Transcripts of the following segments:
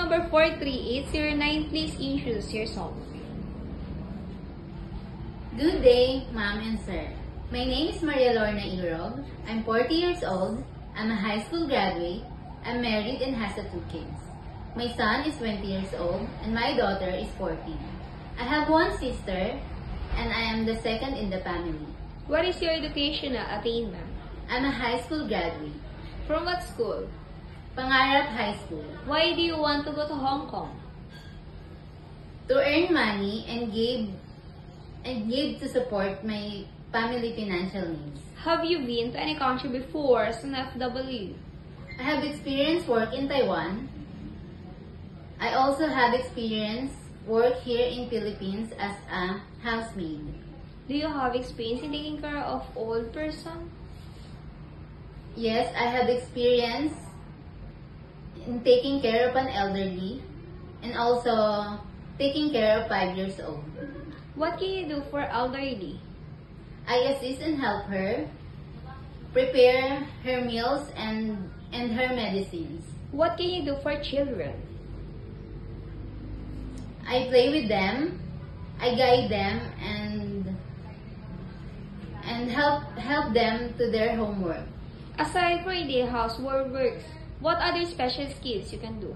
number 43809, please introduce yourself. Good day, ma'am and sir. My name is Maria Lorna Irog. I'm 40 years old. I'm a high school graduate. I'm married and has 2 kids. My son is 20 years old and my daughter is 14. I have 1 sister and I am the second in the family. What is your educational attainment? I'm a high school graduate. From what school? Pangarap High School. Why do you want to go to Hong Kong? To earn money and give to support my family financial needs. Have you been to any country before as an FW? I have experienced work in Taiwan. I also have experience work here in Philippines as a housemaid. Do you have experience in taking care of old person? Yes, I have experience in taking care of an elderly and also taking care of 5 years old. What can you do for elderly? I assist and help her prepare her meals and her medicines. What can you do for children? I play with them, I guide them and help them to their homework. Aside from daily housework works, what other special skills you can do?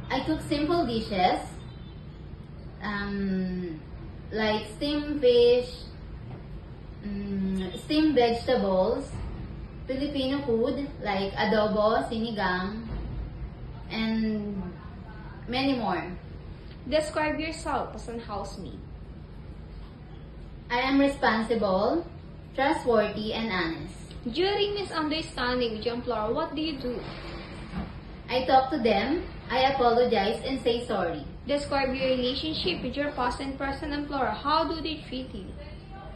I cook simple dishes like steamed fish, steamed vegetables, Filipino food like adobo, sinigang, and many more. Describe yourself as a housemaid. I am responsible, trustworthy, and honest. During misunderstanding with your employer, what do you do? I talk to them, I apologize, and say sorry. Describe your relationship with your past and present employer. How do they treat you?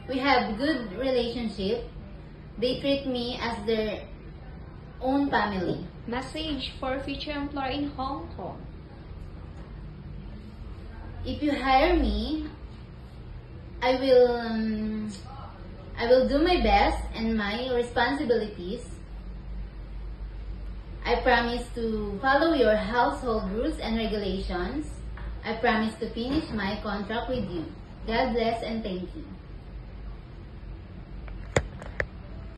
We have good relationship. They treat me as their own family. Message for future employer in Hong Kong. If you hire me, I will do my best and my responsibilities. I promise to follow your household rules and regulations. I promise to finish my contract with you. God bless and thank you.